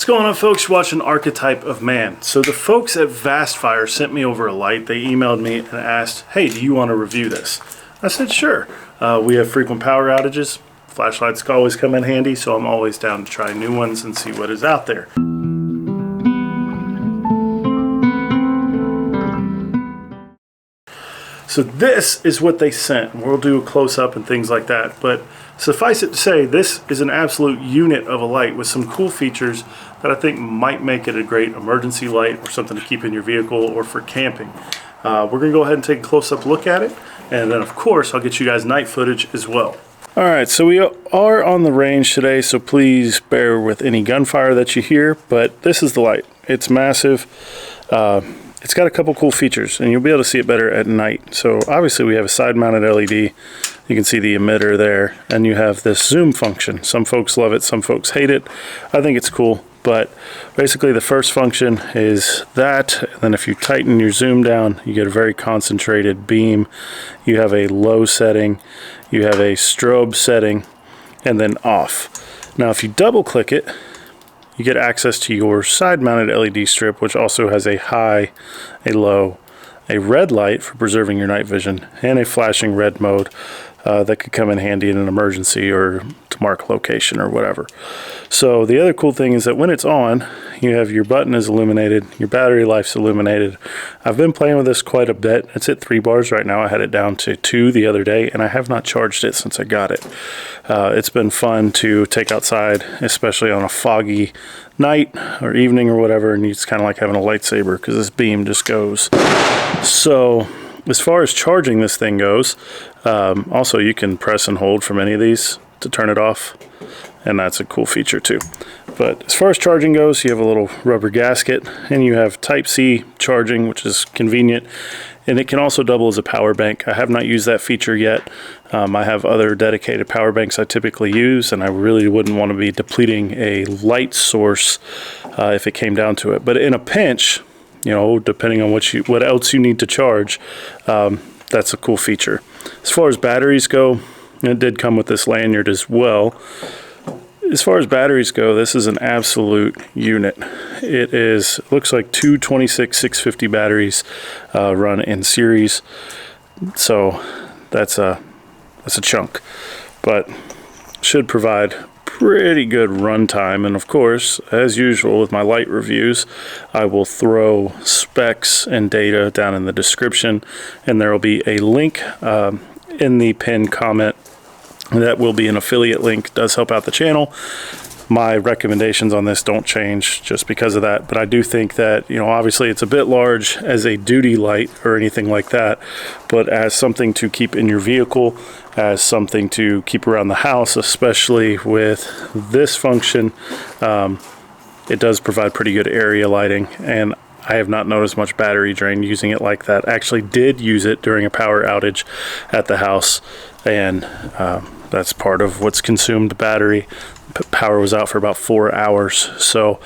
What's going on, folks? You're watching Archetype of Man. So the folks at VastFire sent me over a light. They emailed me and asked, hey, do you want to review this? I said, sure. We have frequent power outages. Flashlights always come in handy, so I'm always down to try new ones and see what is out there. So this is what they sent. We'll do a close-up and things like that. But suffice it to say, this is an absolute unit of a light with some cool features that I think might make it a great emergency light or something to keep in your vehicle or for camping. We're going to go ahead and take a close-up look at it. And then, of course, I'll get you guys night footage as well. All right, so we are on the range today, so please bear with any gunfire that you hear. But this is the light. It's massive. It's got a couple cool features, and you'll be able to see it better at night. So obviously we have a side-mounted LED. You can see the emitter there, and you have this zoom function. Some folks love it, some folks hate it. I think it's cool, but basically the first function is that. And then if you tighten your zoom down, you get a very concentrated beam. You have a low setting, you have a strobe setting, and then off. Now if you double-click it, you get access to your side-mounted LED strip, which also has a high, a low, a red light for preserving your night vision, and a flashing red mode that could come in handy in an emergency or to mark location or whatever. So the other cool thing is that when it's on, you have your button is illuminated, your battery life's illuminated. I've been playing with this quite a bit. It's at 3 bars right now. I had it down to 2 the other day, and I have not charged it since I got it. It's been fun to take outside, especially on a foggy night or evening or whatever, and it's kind of like having a lightsaber because this beam just goes. So as far as charging this thing goes, also you can press and hold from any of these to turn it off, and that's a cool feature too. But as far as charging goes, you have a little rubber gasket, and you have Type-C charging, which is convenient, and it can also double as a power bank. I have not used that feature yet. I have other dedicated power banks I typically use, and I really wouldn't want to be depleting a light source if it came down to it. But in a pinch, you know, depending on what else you need to charge, that's a cool feature. As far as batteries go, it did come with this lanyard as well. As far as batteries go, this is an absolute unit. It looks like two 26-650 batteries run in series, so that's a chunk, but should provide pretty good runtime. And of course, as usual with my light reviews, I will throw specs and data down in the description, and there will be a link in the pinned comment that will be an affiliate link. It does help out the channel. My recommendations on this don't change just because of that, but I do think that, you know, obviously it's a bit large as a duty light or anything like that, but as something to keep in your vehicle, as something to keep around the house, especially with this function, it does provide pretty good area lighting, and I have not noticed much battery drain using it like that. I actually did use it during a power outage at the house, and that's part of what's consumed battery. Power was out for about 4 hours. So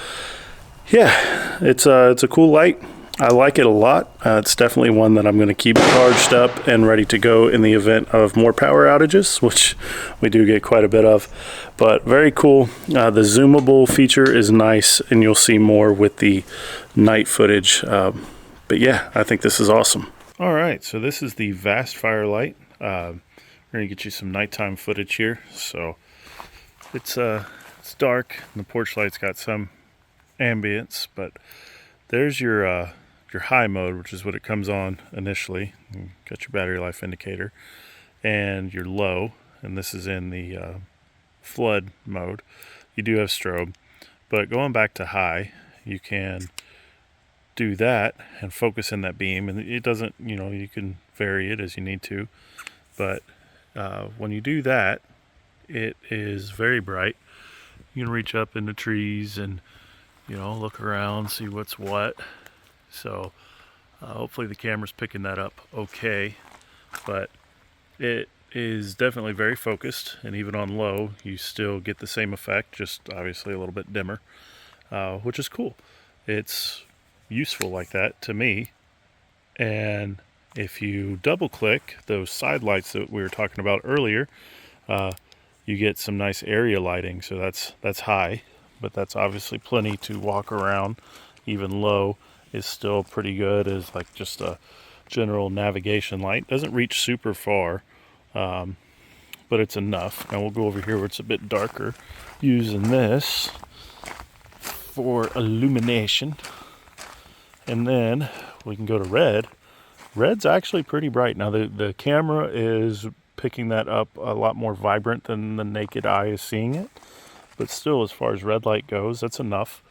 yeah, it's a cool light. I like it a lot. It's definitely one that I'm going to keep charged up and ready to go in the event of more power outages, which we do get quite a bit of. But very cool. The zoomable feature is nice, and you'll see more with the night footage. But yeah, I think this is awesome. All right, so this is the VastFire light. We're going to get you some nighttime footage here. So it's dark, and the porch light's got some ambience, but there's your high mode, which is what it comes on initially. You got your battery life indicator, and your low, and this is in the flood mode. You do have strobe, but going back to high, you can do that and focus in that beam, and it doesn't, you know, you can vary it as you need to, but when you do that, it is very bright. You can reach up into trees and, you know, look around, see what's what. So hopefully the camera's picking that up okay, but it is definitely very focused, and even on low you still get the same effect, just obviously a little bit dimmer, which is cool. It's useful like that to me. And if you double click those side lights that we were talking about earlier, you get some nice area lighting. So that's high. but that's obviously plenty to walk around. Even low is still pretty good as like just a general navigation light. Doesn't reach super far, but it's enough. Now we'll go over here where it's a bit darker, using this for illumination. And then we can go to red. Red's actually pretty bright. Now the camera is picking that up a lot more vibrant than the naked eye is seeing it. But still, as far as red light goes, that's enough.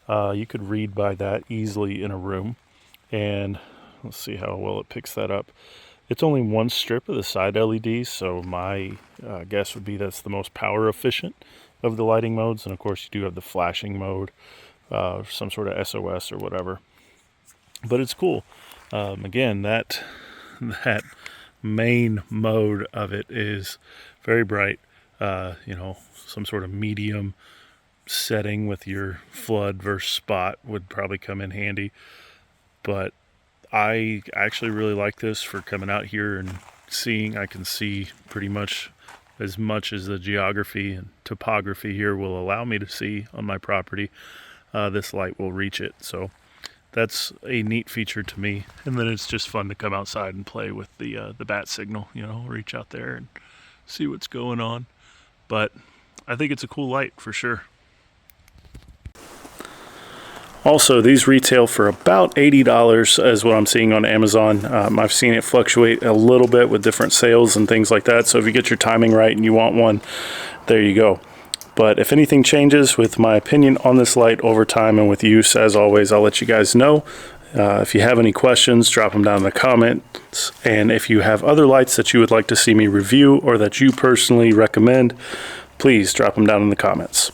You could read by that easily in a room. And let's see how well it picks that up. It's only one strip of the side LEDs, so my guess would be that's the most power efficient of the lighting modes. And of course, you do have the flashing mode, some sort of SOS or whatever. But it's cool. Again, that main mode of it is very bright. Some sort of medium setting with your flood versus spot would probably come in handy. But I actually really like this for coming out here and seeing. I can see pretty much as the geography and topography here will allow me to see on my property. This light will reach it. So that's a neat feature to me. And then it's just fun to come outside and play with the bat signal, reach out there and see what's going on. But I think it's a cool light for sure. Also, these retail for about $80 is what I'm seeing on Amazon. I've seen it fluctuate a little bit with different sales and things like that. So if you get your timing right and you want one, there you go. But if anything changes with my opinion on this light over time and with use, as always, I'll let you guys know. If you have any questions, drop them down in the comments. And if you have other lights that you would like to see me review or that you personally recommend, please drop them down in the comments.